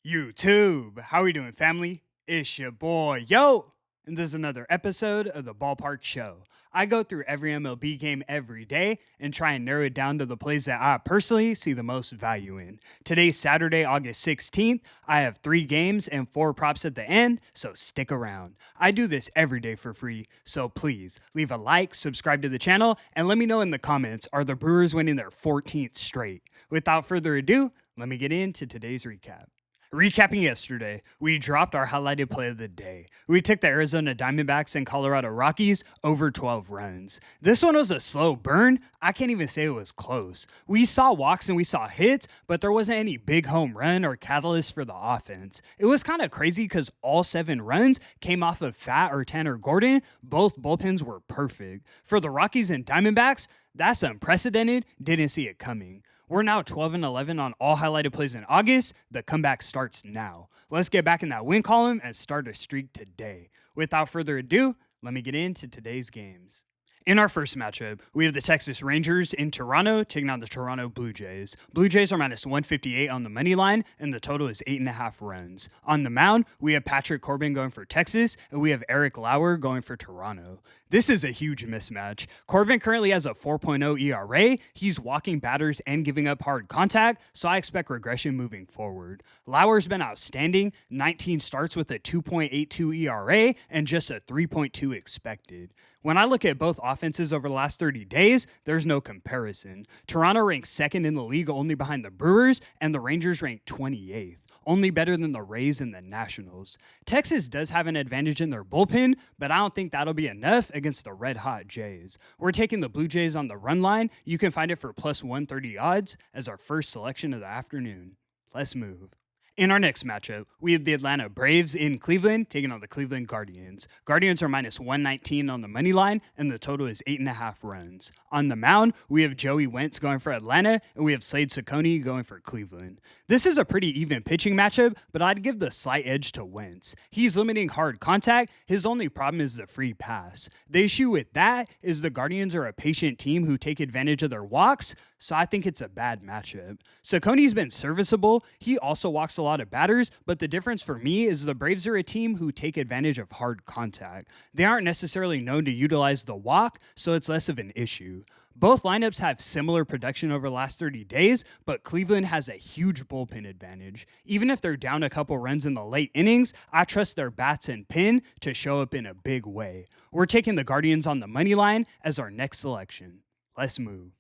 YouTube, how we doing, family? It's your boy, yo! And this is another episode of the Ballpark Show. I go through every MLB game every day and try and narrow it down to the plays that I personally see the most value in. Today's Saturday, August 16th. I have 3 games and 4 props at the end, so stick around. I do this every day for free, so please leave a like, subscribe to the channel, and let me know in the comments, are the Brewers winning their 14th straight? Without further ado, let me get into today's recap. Recapping yesterday, we dropped our highlighted play of the day. We took the Arizona Diamondbacks and Colorado Rockies over 12 runs. This one was a slow burn. I can't even say it was close. We saw walks and we saw hits, but there wasn't any big home run or catalyst for the offense. It was kind of crazy because all 7 runs came off of Fat or Tanner Gordon. Both bullpens were perfect. For the Rockies and Diamondbacks, that's unprecedented. Didn't see it coming. We're now 12-11 on all highlighted plays in August. The comeback starts now. Let's get back in that win column and start a streak today. Without further ado, let me get into today's games. In our first matchup, we have the Texas Rangers in Toronto taking on the Toronto Blue Jays. Blue Jays are minus 158 on the money line, and the total is 8.5 runs. On the mound, we have Patrick Corbin going for Texas, and we have Eric Lauer going for Toronto. This is a huge mismatch. Corbin currently has a 4.0 ERA. He's walking batters and giving up hard contact, so I expect regression moving forward. Lauer's been outstanding, 19 starts with a 2.82 ERA and just a 3.2 expected. When I look at both offenses over the last 30 days, there's no comparison. Toronto ranks second in the league only behind the Brewers, and the Rangers rank 28th. Only better than the Rays and the Nationals. Texas does have an advantage in their bullpen, but I don't think that'll be enough against the red-hot Jays. We're taking the Blue Jays on the run line. You can find it for plus 130 odds as our first selection of the afternoon. Let's move. In our next matchup, we have the Atlanta Braves in Cleveland taking on the Cleveland Guardians. Guardians are minus 119 on the money line, and the total is 8.5 runs. On the mound, we have Joey Wentz going for Atlanta, and we have Slade Cecconi going for Cleveland. This is a pretty even pitching matchup, but I'd give the slight edge to Wentz. He's limiting hard contact. His only problem is the free pass. The issue with that is the Guardians are a patient team who take advantage of their walks, so I think it's a bad matchup. Cecconi's been serviceable. He also walks a lot of batters, but the difference for me is the Braves are a team who take advantage of hard contact. They aren't necessarily known to utilize the walk, so it's less of an issue. Both lineups have similar production over the last 30 days, but Cleveland has a huge bullpen advantage. Even if they're down a couple runs in the late innings, I trust their bats and pen to show up in a big way. We're taking the Guardians on the money line as our next selection. Let's move.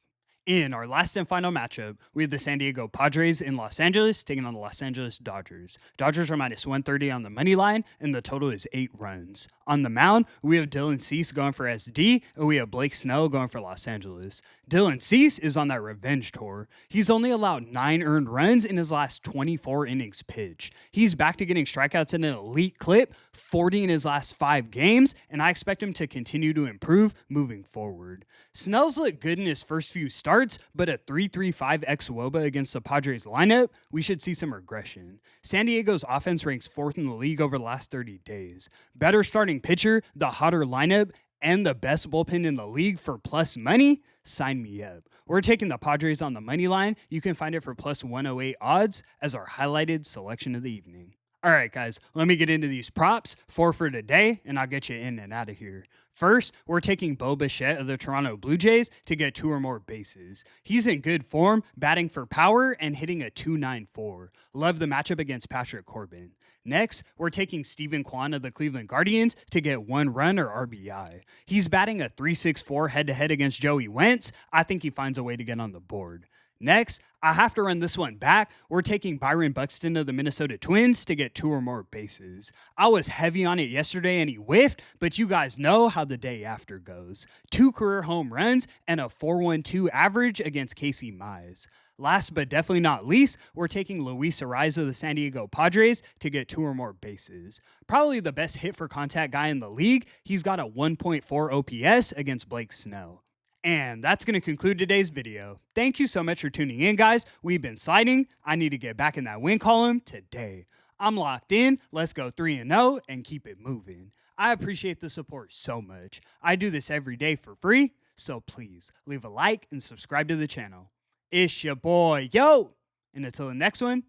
In our last and final matchup, we have the San Diego Padres in Los Angeles taking on the Los Angeles Dodgers. Dodgers are minus 130 on the money line, and the total is 8 runs. On the mound, we have Dylan Cease going for SD, and we have Blake Snell going for Los Angeles. Dylan Cease is on that revenge tour. He's only allowed 9 earned runs in his last 24 innings pitched. He's back to getting strikeouts at an elite clip, 40 in his last 5 games, and I expect him to continue to improve moving forward. Snell's looked good in his first few starts, but a 3.35 xWOBA against the Padres lineup, we should see some regression. San Diego's offense ranks 4th in the league over the last 30 days. Better starting pitcher, the hotter lineup, and the best bullpen in the league for plus money? Sign me up. We're taking the Padres on the money line. You can find it for plus 108 odds as our highlighted selection of the evening. All right, guys, let me get into these props, 4 for today, and I'll get you in and out of here. First, we're taking Bo Bichette of the Toronto Blue Jays to get 2 or more bases. He's in good form, batting for power and hitting a 2.94. Love the matchup against Patrick Corbin. Next, we're taking Steven Kwan of the Cleveland Guardians to get 1 run or RBI. He's batting a 3.64 head-to-head against Joey Wentz. I think he finds a way to get on the board. Next, I have to run this one back. We're taking Byron Buxton of the Minnesota Twins to get 2 or more bases. I was heavy on it yesterday and he whiffed, but you guys know how the day after goes. 2 career home runs and a 4.12 average against Casey Mize. Last but definitely not least, we're taking Luis Ariza of the San Diego Padres to get 2 or more bases. Probably the best hit for contact guy in the league. He's got a 1.4 OPS against Blake Snell. And that's going to conclude today's video. Thank you so much for tuning in, guys. We've been sliding. I need to get back in that win column today. I'm locked in. Let's go 3-0 and keep it moving. I appreciate the support so much. I do this every day for free, so please leave a like and subscribe to the channel. It's your boy, yo! And until the next one,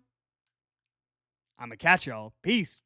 I'ma catch y'all. Peace.